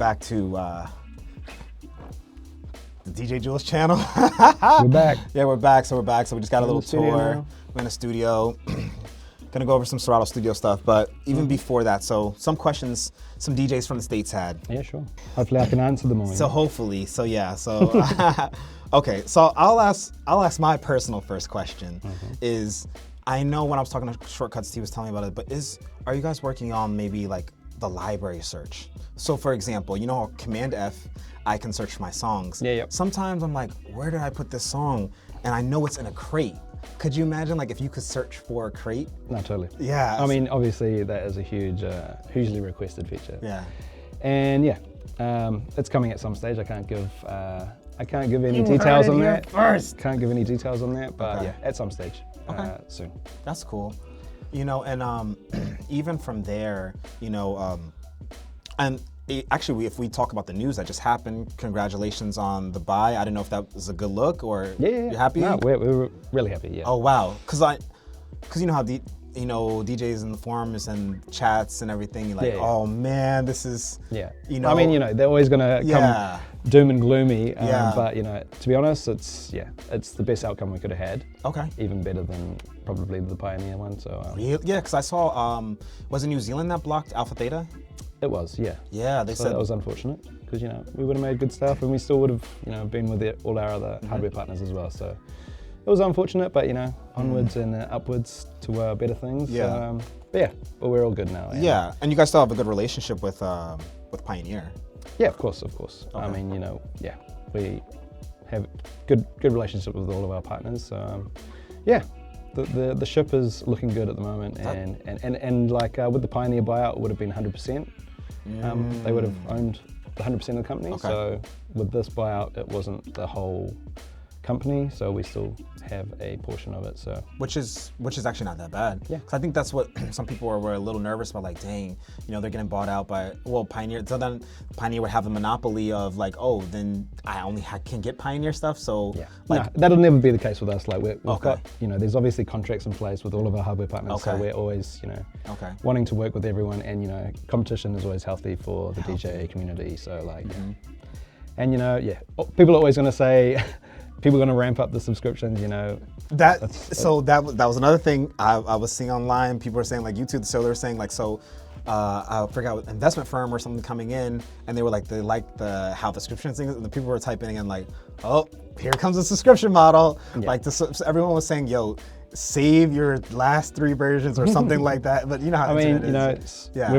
back to the DJ Julz channel. We're back. Yeah, we're back. So we just got a little tour. Now. We're in a studio. Gonna go over some Serato Studio stuff, but even before that, so some questions some DJs from the States had. Yeah, sure. Hopefully I can answer them all. So hopefully, so yeah, so okay, so I'll ask my personal first question. Is I know when I was talking to Shortcuts, he was telling me about it, but are you guys working on maybe like the library search? So for example, you know, Command F, I can search for my songs. Yeah, yep. Sometimes I'm like, where did I put this song? And I know it's in a crate. Could you imagine like if you could search for a crate? No, totally. Yeah. I mean, obviously that is a hugely requested feature. Yeah. And yeah, it's coming at some stage. I can't give any details on that. First. Can't give any details on that, but Okay. yeah, at some stage. Okay. Soon. That's cool. You know, and even from there, you know, actually, if we talk about the news that just happened, congratulations on the buy. I don't know if that was a good look or Yeah. you happy? No, we're really happy. Yeah. Oh wow, because you know how DJs in the forums and chats and everything, you're like, Yeah. oh man, this is, Yeah. you know. I mean, you know, they're always gonna Yeah. come doom and gloomy. Yeah. But you know, to be honest, it's the best outcome we could have had. Okay. Even better than probably the Pioneer one. So. Yeah, because I saw, was it New Zealand that blocked Alpha Theta? It was, yeah. Yeah, they So said that was unfortunate because you know we would have made good stuff and we still would have been with all our other hardware partners as well. So it was unfortunate, but you know onwards and upwards to better things. Yeah. But we're all good now. Yeah, and you guys still have a good relationship with Pioneer. Yeah, of course. I Okay. mean, you know, yeah, we have good relationship with all of our partners. So yeah. The ship is looking good at the moment, and like with the Pioneer buyout, it would have been 100%. They would have owned 100% of the company. Okay. So with this buyout, it wasn't the whole company, so we still have a portion of it. So Which is actually not that bad. Yeah. Because I think that's what some people were a little nervous about, like, dang, you know, they're getting bought out by, well, Pioneer. So then Pioneer would have a monopoly of like, oh, then I only can get Pioneer stuff. So yeah, like, no, that'll never be the case with us. Like we've Okay. got, you know, there's obviously contracts in place with all of our hardware partners. So Okay. we're always, you know, okay. wanting to work with everyone, and you know, competition is always healthy for the DJ community. So like, and you know, yeah, people are always going to say. People are going to ramp up the subscriptions, you know. That was another thing I was seeing online. People were saying like YouTube, so they were saying like, so I forgot what investment firm or something coming in, and they were like, they liked how the subscription thing is, and the people were typing in like, oh, here comes the subscription model. Yeah. Like so everyone was saying, yo, save your last 3 versions or something like that. But you know how I mean, internet you know, is. Yeah.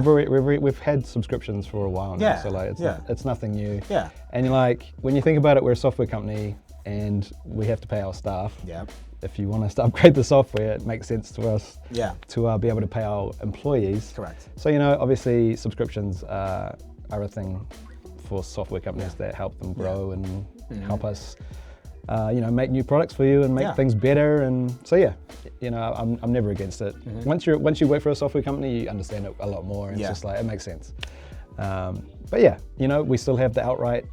we've had subscriptions for a while now, Yeah, so like yeah. it's nothing new. Yeah. And like when you think about it, we're a software company and we have to pay our staff. Yeah. If you want us to upgrade the software, it makes sense to us Yeah. to be able to pay our employees. Correct. So you know, obviously subscriptions are a thing for software companies that help them grow and help us. You know, make new products for you and make things better, and so yeah, you know, I'm never against it. Once you work for a software company, you understand it a lot more, and it's just like it makes sense. But yeah, you know, we still have the outright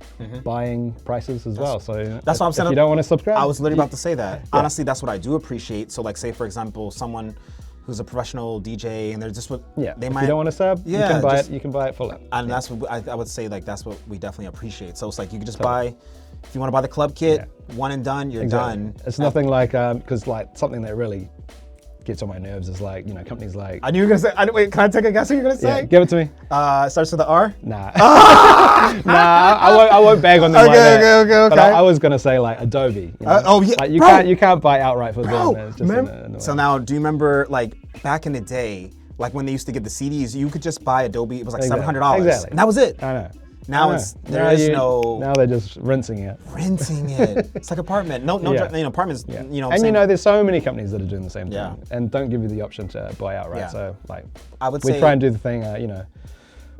buying prices as well. So that's what I'm saying. If you don't want to subscribe, I was literally about to say that. Honestly, that's what I do appreciate. So like, say for example, someone who's a professional DJ and they're just they if might. you don't want to sub, you can buy it. You can buy it full out. And that's what I would say. Like that's what we definitely appreciate. So it's like you can just buy. If you want to buy the club kit, one and done, you're done. It's nothing like because like something that really gets on my nerves is like, you know, companies like. I knew you were gonna say. Wait, can I take a guess what you're gonna say? Yeah, give it to me. Starts with the R. Nah. I won't bag on them like that. Okay. But I was gonna say like Adobe. You know? Oh yeah. Like, you can't buy outright for them. It's just so now, do you remember like back in the day, like when they used to get the CDs, you could just buy Adobe. It was like $700, Exactly. and that was it. I know. Now there is no. Now they're just rinsing it. Renting it. It's like apartment. No, you know, apartments. Yeah. You know. And you know, there's so many companies that are doing the same Yeah. thing, and don't give you the option to buy outright. Yeah. So like, I would we say try and do the thing, you know,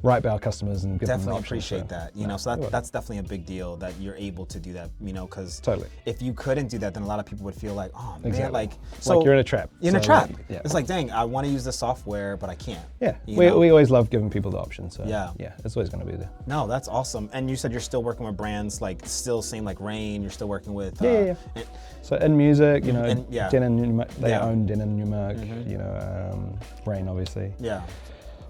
right by our customers and give them definitely an option. appreciate that. You know, so that's definitely a big deal that you're able to do that. You know, because Totally. if you couldn't do that, then a lot of people would feel like, oh man, Exactly. like Like you're in a trap. You're in a So, trap. like, yeah. It's like, dang, I want to use the software, but I can't. Yeah, You we know? always love giving people the option. So Yeah. it's always going to be there. No, that's awesome. And you said you're still working with brands like still same like Rain. You're still working with. Yeah. and- So in music, you know, yeah. Den and they Yeah. own Den and Newmark, you know, Rain obviously. yeah.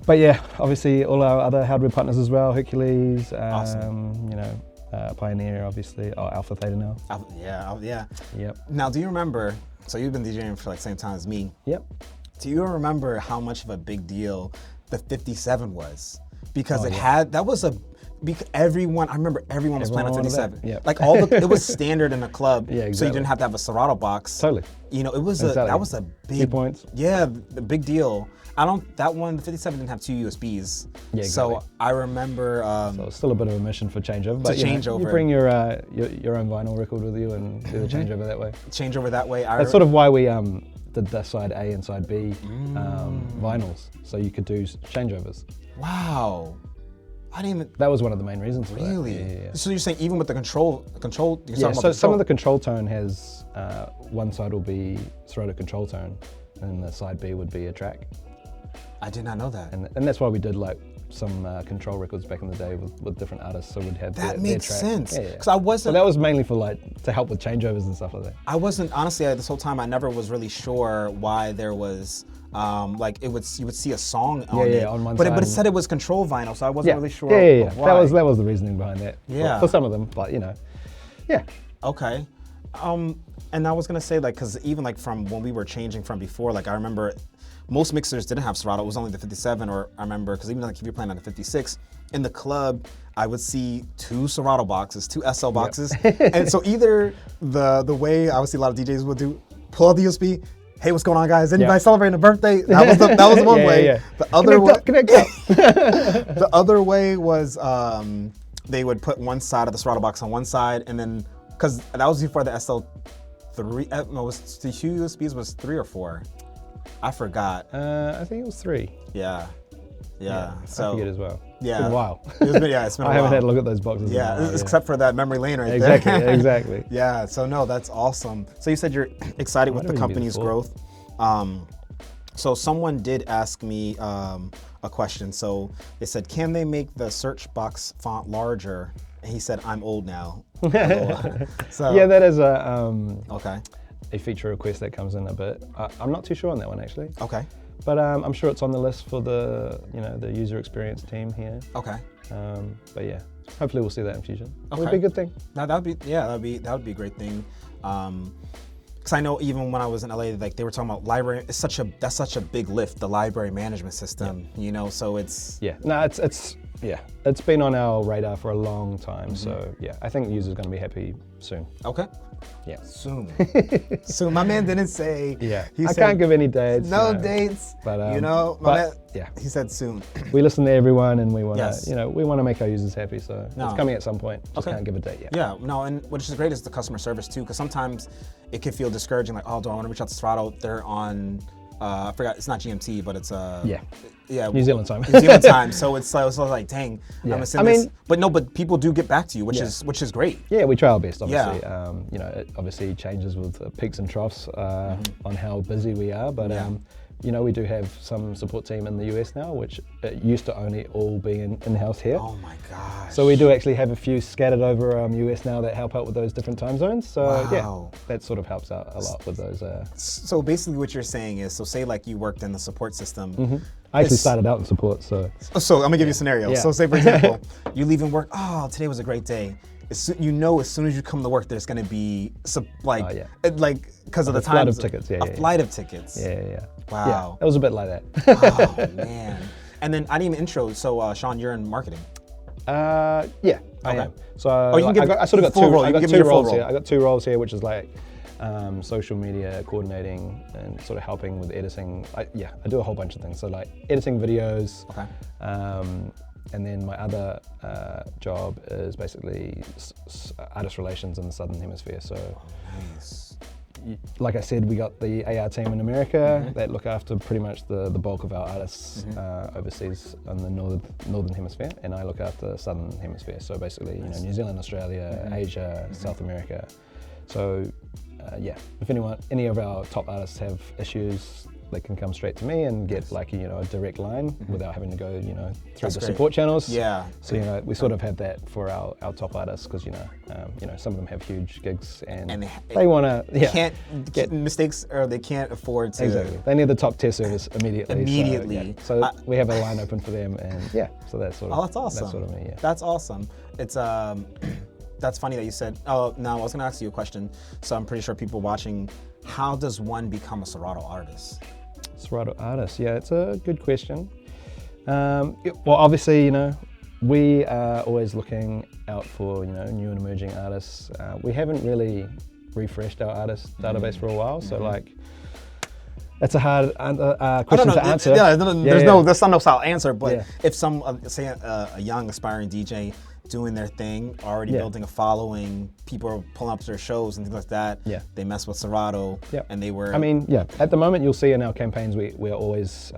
But yeah, obviously all our other hardware partners as well, Hercules, Awesome. you know, Pioneer, obviously, or Alpha Theta now. Yeah. Yep. Now, do you remember, so you've been DJing for like the same time as me. Yep. Do you remember how much of a big deal the 57 was? Because that was a, because everyone was playing on 57. Yep. Like it was standard in a club, Yeah, exactly. so you didn't have to have a Serato box. Totally. You know, it was Exactly. that was a big 2 points. Yeah, the big deal. The 57 didn't have 2 USBs. Yeah, exactly. So I remember. So it's still a bit of a mission for changeover. But changeover. You bring your own vinyl record with you and do the changeover that way. Changeover that way. That's sort of why we did the side A and side B vinyls, so you could do changeovers. Wow. I didn't even. That was one of the main reasons for that. Really? Yeah. So you're saying even with the control. Yeah. So some of the control tone has one side will be Serato control tone, and the side B would be a track. I did not know that. And that's why we did like some control records back in the day with different artists, so we'd have that their makes track. sense. Yeah. Because I wasn't. So that was mainly for like to help with changeovers and stuff like that. I wasn't honestly this whole time. I never was really sure why there was like you would see a song on it. On one but side. But it said it was control vinyl, so I wasn't really sure. Yeah. Why. That was the reasoning behind that. Yeah. For some of them, but you know, yeah. Okay. And I was gonna say like, cause even like from when we were changing from before, like I remember most mixers didn't have Serato. It was only the 57, or I remember, cause even like if you're playing on the 56 in the club, I would see 2 Serato boxes, 2 SL boxes, and so either the way I would see a lot of DJs would do, pull out the USB. Hey, what's going on, guys? Anybody celebrating a birthday? That was the one way. Yeah. The other way, Connect up. the other way was they would put one side of the Serato box on one side, and then because that was before the SL3. No, was the USBs was 3 or 4. I forgot. I think it was 3. Yeah. So I forget as well. Yeah. It's been a while. It's been a while. I haven't had a look at those boxes. Yeah, in a while, except for that memory lane right there. Exactly. Yeah, so no, that's awesome. So you said you're excited with the company's growth. So someone did ask me a question. So they said, can they make the search box font larger? And he said, I'm old now. So, yeah, that is okay. a feature request that comes in a bit. I'm not too sure on that one actually. Okay. But I'm sure it's on the list for the the user experience team here. Okay. But yeah, hopefully we'll see that in future. Okay. It would be a good thing. That would be a great thing. Because I know even when I was in LA, like they were talking about library. That's such a big lift, the library management system. You know, so it's it's been on our radar for a long time. So yeah, I think the user's going to be happy soon. Okay. Yeah. Soon. Soon. My man didn't say. Yeah. He I said, can't give any dates. No dates. But man, he said soon. We listen to everyone, and we want to, Yes. we want to make our users happy. So it's coming at some point. Just can't give a date yet. Yeah. No, and which is great is the customer service too, because sometimes it can feel discouraging. Like, oh, do I want to reach out to Serato? They're on. I forgot. It's not GMT, but it's New Zealand time. New Zealand time. So it's like, dang. Yeah. I'm assuming but people do get back to you, which is great. Yeah, we try our best, obviously. Yeah. It obviously changes with peaks and troughs on how busy we are, but we do have some support team in the US now, which it used to only all be in-house here. Oh my gosh. So we do actually have a few scattered over US now that help out with those different time zones. So yeah, that sort of helps out a lot with those. So basically what you're saying is, so say like you worked in the support system. I actually started out in support, so I'm gonna give you a scenario. Yeah. So say for example, you leave and work, oh, today was a great day. As soon as you come to work, there's gonna be because of the time. Flight of tickets, flight of tickets. Yeah. Wow. Yeah, it was a bit like that. Oh man. And then I didn't even intro. So Sean, you're in marketing. I am. So I sort of got two roles here. I got 2 roles here, which is like social media coordinating and sort of helping with editing. I do a whole bunch of things. So like editing videos. Okay. And then my other job is basically artist relations in the Southern Hemisphere. So, nice. Like I said, we got the AR team in America that look after pretty much the bulk of our artists overseas in the northern hemisphere, and I look after the Southern Hemisphere. So basically, New Zealand, Australia, Asia, South America. So if any of our top artists have issues, they can come straight to me and get like, you know, a direct line without having to go, you know, through That's the great. support channels. Yeah. So, you know, we sort of have that for our top artists because, you know, some of them have huge gigs and they want to, can't get mistakes, or they can't afford to. Exactly. They need the top tier service immediately. Immediately. So we have a line open for them, and so that's sort of. Oh, that's awesome. That's sort of me. Yeah. That's awesome. It's that's funny that you said. Oh, now I was gonna ask you a question. So I'm pretty sure people watching. How does one become a Serato artist? Serato artist. Yeah, it's a good question. Well, obviously, you know, we are always looking out for, you know, new and emerging artists. We haven't really refreshed our artist database for a while, so like. That's a hard question to answer. Yeah, there's no solid answer. But if some, say, a young aspiring DJ doing their thing, already building a following, people are pulling up to their shows and things like that. Yeah. They mess with Serato, and they were. I mean, at the moment you'll see in our campaigns we're always,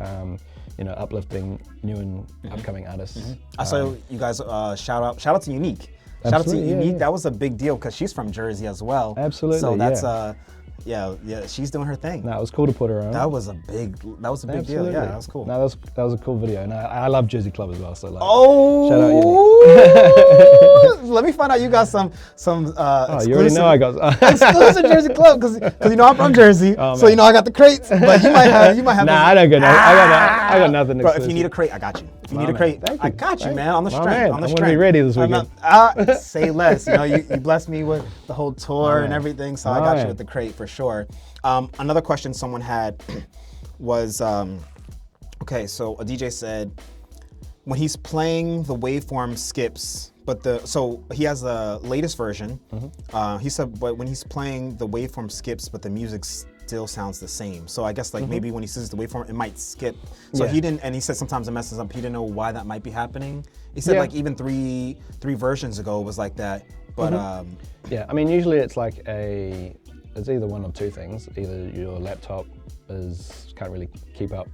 you know, uplifting new and upcoming artists. I saw you guys shout out to Unique. Shout out to Unique. That was a big deal because she's from Jersey as well. Absolutely. So that's yeah, she's doing her thing. No, it was cool to put her on. That was a big deal. Yeah, that was cool. No, that was a cool video, and I love Jersey Club as well. So like, shout out Unique. Let me find out you got some you already know I got exclusive Jersey Club because you know I'm from Jersey, so you know I got the crates. But you might have. Nah, I don't get I got nothing. Bro, if you need a crate, I got you. If you need a crate, I got you, man. On the strength. I'm gonna be ready this weekend. Say less. You know, you blessed me with the whole tour and everything, so I got you with the crate for sure. Another question someone had was, okay, so a DJ said when he's playing the waveform skips, so he has the latest version. He said, but when he's playing the waveform skips, but the music still sounds the same. So I guess like maybe when he says the waveform, it might skip. So he didn't, and he said sometimes it messes up. He didn't know why that might be happening. He said like even three versions ago it was like that. But yeah, I mean usually it's like it's either one of two things. Either your laptop can't really keep up.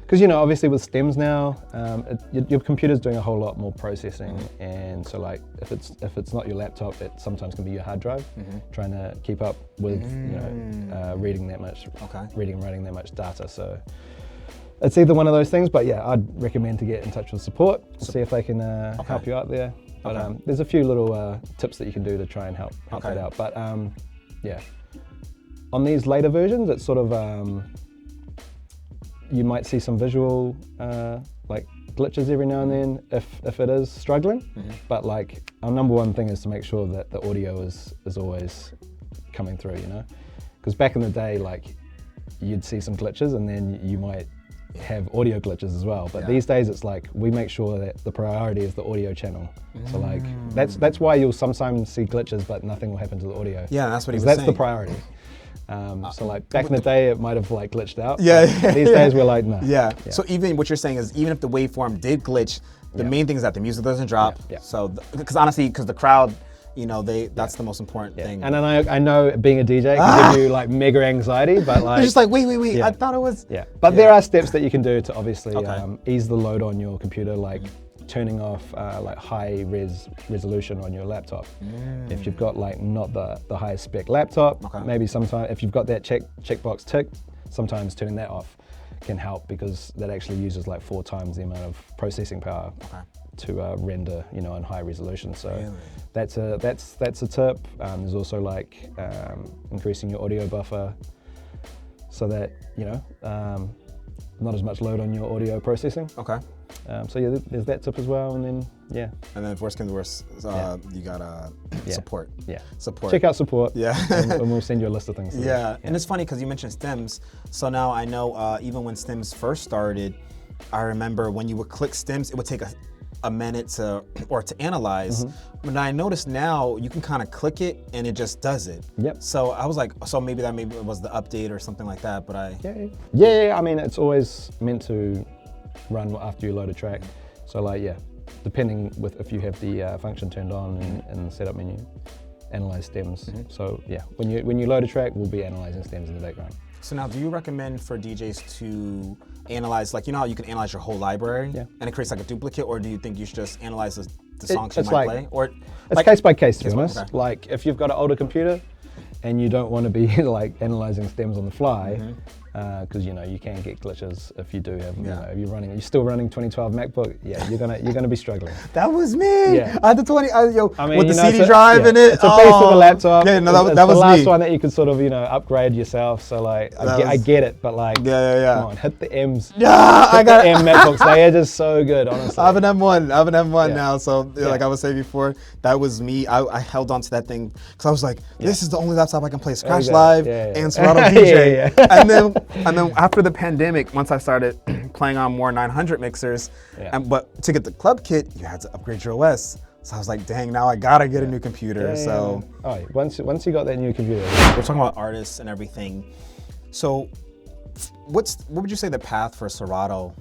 Because, you know, obviously with stems now, your computer's doing a whole lot more processing, and so like if it's not your laptop, it sometimes can be your hard drive trying to keep up with you know reading and writing that much data. So it's either one of those things. But yeah, I'd recommend to get in touch with support, see if they can help you out there. But there's a few little tips that you can do to try and help that out. But yeah, on these later versions, it's sort of you might see some visual like glitches every now and then if it is struggling. But like our number one thing is to make sure that the audio is always coming through, you know? Because back in the day, like you'd see some glitches and then you might have audio glitches as well. But these days it's like we make sure that the priority is the audio channel. So like that's why you'll sometimes see glitches but nothing will happen to the audio. Yeah, that's what he was saying. saying. That's the priority. So like back in the day, it might have like glitched out. Yeah. These days we're like, no. Yeah. So even what you're saying is, even if the waveform did glitch, the main thing is that the music doesn't drop. So because honestly, because the crowd, you know, that's the most important thing. And then I know being a DJ can give you like mega anxiety, but like it's just like wait. I thought it was. Yeah. But there are steps that you can do to obviously ease the load on your computer, like turning off like high resolution on your laptop. If you've got like not the highest spec laptop, maybe sometimes if you've got that checkbox ticked, sometimes turning that off can help because that actually uses like 4 times the amount of processing power to render, you know, in high resolution. So that's a tip. There's also like increasing your audio buffer so that, you know, not as much load on your audio processing. So yeah, there's that tip as well, and then And then if worst comes to worst, you got support. Support. Check out support. And we'll send you a list of things. And it's funny because you mentioned stems. So now I know even when stems first started, I remember when you would click stems, it would take a minute to analyze. But I noticed now you can kind of click it and it just does it. So I was like, so maybe it was the update or something like that. But I mean, it's always meant to run after you load a track. So like depending with if you have the function turned on in the setup menu, analyze stems. So yeah, when you load a track, we'll be analyzing stems in the background. So now, do you recommend for DJs to analyze, like, you know how you can analyze your whole library and it creates like a duplicate, or do you think you should just analyze the songs you might play? Or it's like, case by case, to be honest. Like if you've got an older computer and you don't want to be like analyzing stems on the fly, because you can get glitches if you do have, if you're still running 2012 MacBook, you're gonna be struggling. That was me. Yeah. I had the 20, with the CD it's drive in it. It's a piece of a laptop. Yeah, no, it's that was the last me. one that you could sort of, upgrade yourself. So like, I get it, but like, come on, hit the M's. Yeah, I got the M MacBooks. They are just so good, honestly. I have an M1 now, so like I was saying before, that was me. I held on to that thing because I was like, this is the only laptop I can play Scratch Live and Serato DJ. And then after the pandemic, once I started playing on more 900 mixers, but to get the club kit, you had to upgrade your OS. So I was like, dang, now I gotta get a new computer. Once you got that new computer. We're talking about artists and everything. So what would you say the path for Serato,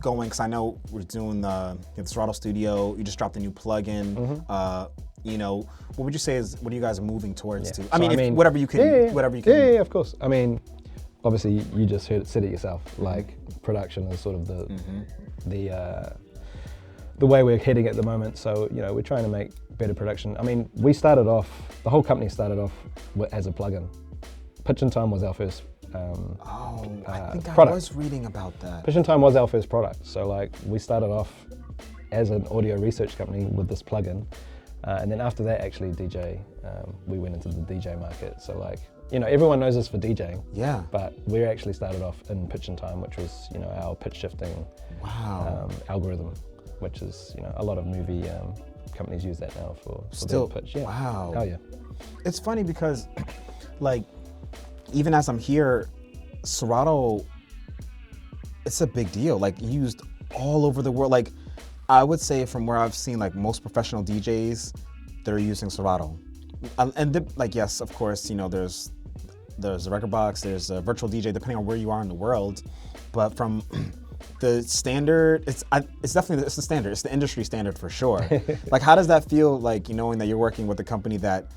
going, because I know we're doing the Serato Studio, you just dropped a new plugin. What would you say what are you guys moving towards to? I mean, whatever you can. Yeah, of course. I mean, obviously you just said it yourself, like production is sort of the way we're heading at the moment. So, we're trying to make better production. I mean, the whole company started off as a plugin. Pitch and Time was our first I think product. I was reading about that. Pitch and Time was our first product. So like, we started off as an audio research company with this plugin. And then after that, actually, we went into the DJ market. So like, everyone knows us for DJing. Yeah. But we actually started off in Pitch and Time, which was, our pitch shifting algorithm, which is, a lot of movie companies use that now for their pitch. Yeah. Wow. Hell yeah. It's funny because, like, even as I'm here, Serato, it's a big deal. Like, used all over the world. Like, I would say from where I've seen, like, most professional DJs, they're using Serato. Yes, of course, there's a record box, there's a virtual DJ, depending on where you are in the world. But from the standard, it's the standard. It's the industry standard for sure. Like, how does that feel, like, knowing that you're working with a company that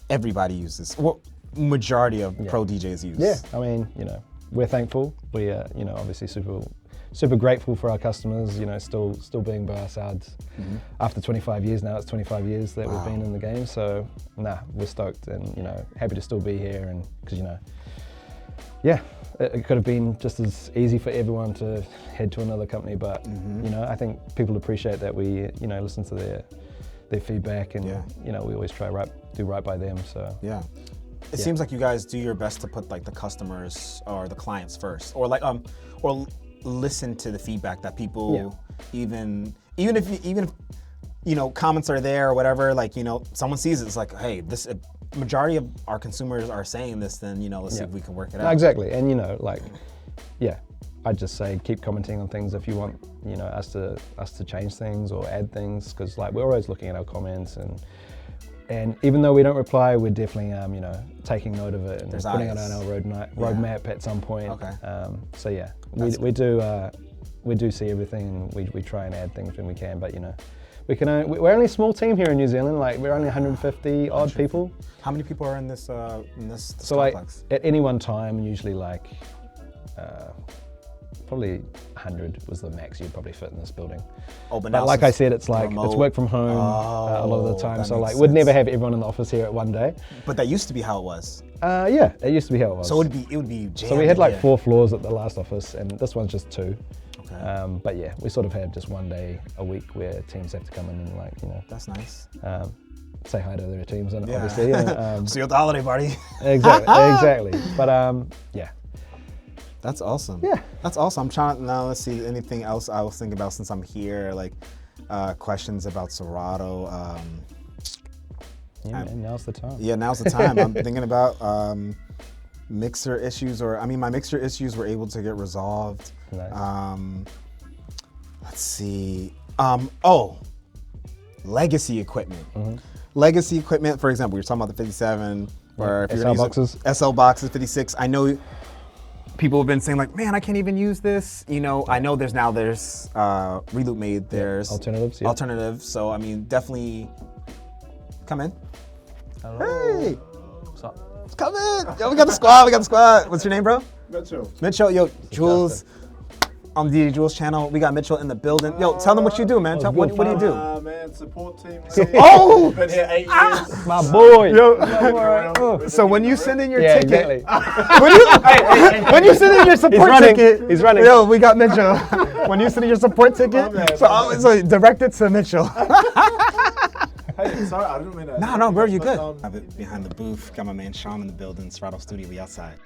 everybody uses? Well, majority of pro DJs use. Yeah, I mean, we're thankful. We are, obviously super grateful for our customers, still being by our sides. After 25 years now, it's 25 years that we've been in the game. So, we're stoked and, happy to still be here. And because, it could have been just as easy for everyone to head to another company. But, I think people appreciate that we, listen to their feedback and, we always try do right by them. So, It seems like you guys do your best to put like the customers or the clients first, or like or listen to the feedback that people even if comments are there or whatever, like someone sees it, it's like, hey, this majority of our consumers are saying this, then let's see if we can work it out. Exactly, and I'd just say keep commenting on things if you want us to change things or add things, because like we're always looking at our comments and even though we don't reply, we're definitely, taking note of it and putting it on our roadmap at some point. Okay. We do see everything, and we try and add things when we can. But we're only a small team here in New Zealand. Like we're only 150 odd people. How many people are in this so complex? Like at any one time, usually like probably 100 was the max you'd probably fit in this building. But like I said, it's like remote. It's work from home a lot of the time. So like we'd never have everyone in the office here at one day. But that used to be how it was. Yeah, it used to be how it was. So it would be jammed. So we had like 4 floors at the last office, and this one's just 2. Okay. But yeah, we sort of have just one day a week where teams have to come in and like That's nice. Say hi to their teams, and obviously. See you at the holiday party. Exactly. But yeah. That's awesome. Yeah. That's awesome. I'm trying now. Let's see anything else I was thinking about since I'm here. Like questions about Serato. Man, now's the time. Yeah, now's the time. I'm thinking about mixer issues, my mixer issues were able to get resolved. Nice. Let's see. Legacy equipment. Legacy equipment, for example, you're talking about the 57 or if you're boxes. SL boxes, 56. I know people have been saying like, man, I can't even use this. I know there's Reloop made, there's alternatives. So definitely come in. Hello. Hey, what's up? Come in. Yo, we got the squad. What's your name, bro? Mitchell. Yo, Julz. on DJ Julz channel. We got Mitchell in the building. Yo, tell them what you do, man. What do you do? Man, support team. Oh! Been here 8 years. My boy. Yo. So when you send in your ticket, Exactly. when you send in your support ticket, He's running. Yo, we got Mitchell. When you send in your support ticket, so direct it to Mitchell. Hey, sorry, I didn't mean that. No, bro, you good. Behind the booth, got my man Sean in the building, Serato Studio, we outside.